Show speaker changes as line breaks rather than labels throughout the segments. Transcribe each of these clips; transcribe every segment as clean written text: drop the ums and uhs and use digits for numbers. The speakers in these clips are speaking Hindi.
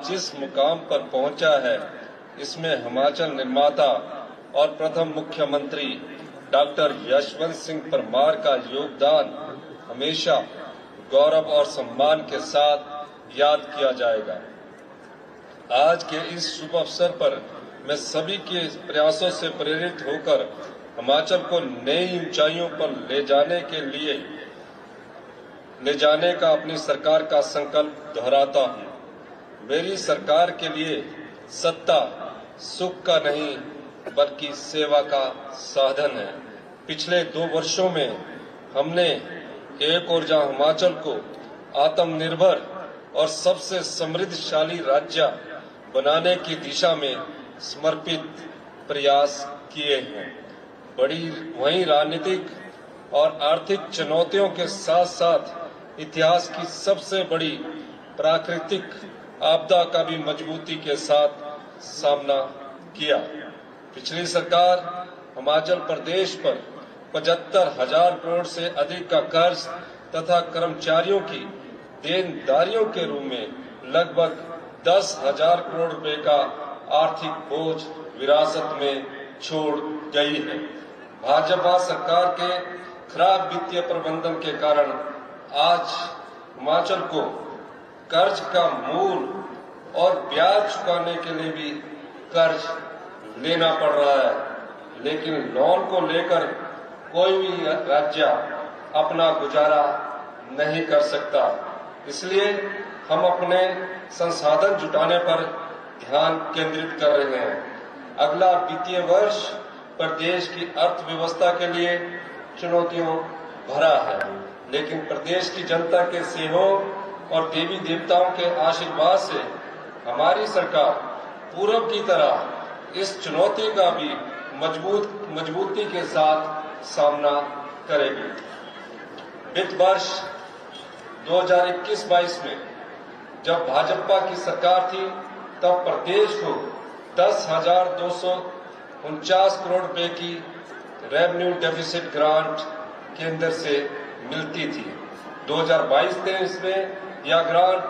जिस मुकाम पर पहुंचा है, इसमें हिमाचल निर्माता और प्रथम मुख्यमंत्री डॉक्टर यशवंत सिंह परमार का योगदान हमेशा गौरव और सम्मान के साथ याद किया जाएगा। आज के इस शुभ अवसर पर मैं सभी के प्रयासों से प्रेरित होकर हिमाचल को नई ऊंचाइयों पर ले जाने का अपनी सरकार का संकल्प दोहराता हूं। मेरी सरकार के लिए सत्ता सुख का नहीं बल्कि सेवा का साधन है। पिछले 2 वर्षों में हमने एक ओर जहां हिमाचल को आत्मनिर्भर और सबसे समृद्धशाली राज्य बनाने की दिशा में समर्पित प्रयास किए हैं, वहीं राजनीतिक और आर्थिक चुनौतियों के साथ साथ इतिहास की सबसे बड़ी प्राकृतिक आपदा का भी मजबूती के साथ सामना किया। पिछली सरकार हिमाचल प्रदेश पर 75,000 करोड़ से अधिक का कर्ज तथा कर्मचारियों की देनदारियों के रूप में लगभग 10,000 करोड़ रुपए का आर्थिक बोझ विरासत में छोड़ गई है। भाजपा सरकार के खराब वित्तीय प्रबंधन के कारण आज हिमाचल को कर्ज का मूल और ब्याज चुकाने के लिए भी कर्ज लेना पड़ रहा है, लेकिन लोन को लेकर कोई भी राज्य अपना गुजारा नहीं कर सकता। इसलिए हम अपने संसाधन जुटाने पर ध्यान केंद्रित कर रहे हैं। अगला वित्तीय वर्ष प्रदेश की अर्थव्यवस्था के लिए चुनौतियों भरा है, लेकिन प्रदेश की जनता के सहयोग और देवी देवताओं के आशीर्वाद से हमारी सरकार पूर्व की तरह इस चुनौती का भी मजबूती के साथ सामना करेगी। वित्त वर्ष 2021-22 में जब भाजपा की सरकार थी, तब प्रदेश को 10,249 करोड़ रुपए की रेवेन्यू डेफिसिट ग्रांट केंद्र से मिलती थी। 2022-23 में यह ग्रांट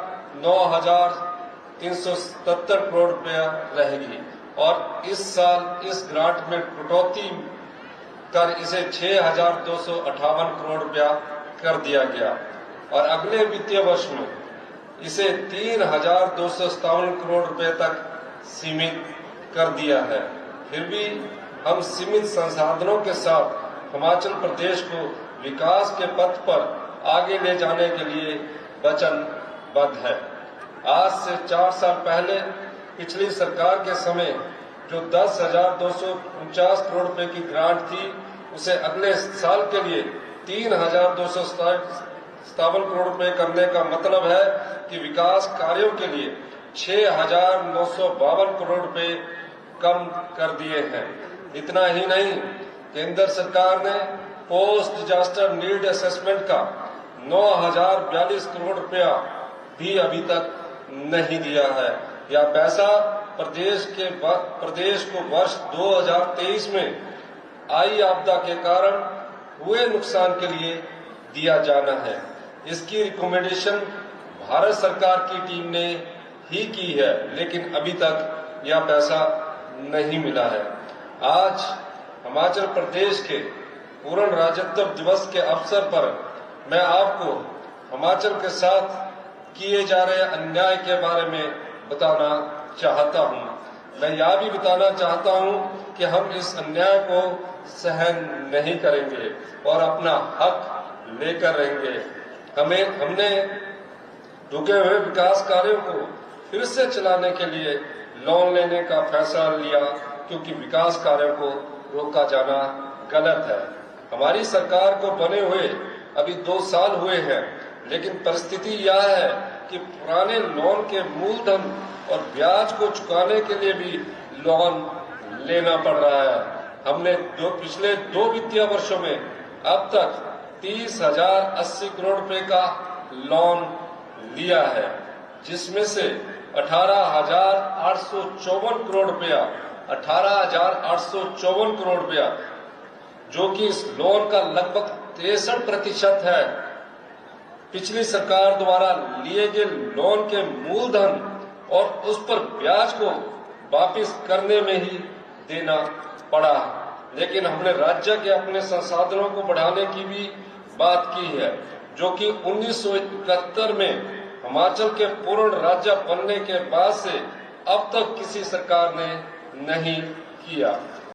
9,377 करोड़ रुपया रहेगी और इस साल इस ग्रांट में कटौती कर इसे 6,258 करोड़ रुपया कर दिया गया और अगले वित्तीय वर्ष में इसे 3,257 करोड़ रुपए तक सीमित कर दिया है। फिर भी हम सीमित संसाधनों के साथ हिमाचल प्रदेश को विकास के पथ पर आगे ले जाने के लिए वचनबद्ध है। आज से 4 साल पहले पिछली सरकार के समय जो 10,249 करोड़ रुपए की ग्रांट थी, उसे अगले साल के लिए 3,257 करोड़ रुपए करने का मतलब है कि विकास कार्यों के लिए 6,952 करोड़ रुपए कम कर दिए हैं। इतना ही नहीं, केंद्र सरकार ने पोस्ट डिजास्टर नीड असेसमेंट का 9,042 करोड़ रुपया भी अभी तक नहीं दिया है। यह पैसा प्रदेश को वर्ष 2023 में आई आपदा के कारण हुए नुकसान के लिए दिया जाना है। इसकी रिकमेंडेशन भारत सरकार की टीम ने ही की है, लेकिन अभी तक यह पैसा नहीं मिला है। आज हिमाचल प्रदेश के पूर्ण राज्यत्व दिवस के अवसर पर मैं आपको हिमाचल के साथ किए जा रहे अन्याय के बारे में बताना चाहता हूं। मैं यह भी बताना चाहता हूं कि हम इस अन्याय को सहन नहीं करेंगे और अपना हक लेकर रहेंगे। हमने रुके हुए विकास कार्यों को फिर से चलाने के लिए लोन लेने का फैसला लिया, क्योंकि विकास कार्यों को रोका जाना गलत है। हमारी सरकार को बने हुए अभी 2 साल हुए हैं, लेकिन परिस्थिति यह है कि पुराने लोन के मूलधन और ब्याज को चुकाने के लिए भी लोन लेना पड़ रहा है। हमने पिछले 2 वित्तीय वर्षों में अब तक 30,080 करोड़ रुपए का लोन लिया है, जिसमें से 18,854 करोड़ रुपया 18,854 करोड़ रुपया, जो कि इस लोन का लगभग 63% है, पिछली सरकार द्वारा लिए गए लोन के मूलधन और उस पर ब्याज को वापस करने में ही देना पड़ा। लेकिन हमने राज्य के अपने संसाधनों को बढ़ाने की भी बात की है, जो कि 1971 में हिमाचल के पूर्ण राज्य बनने के बाद से अब तक किसी सरकार ने नहीं किया।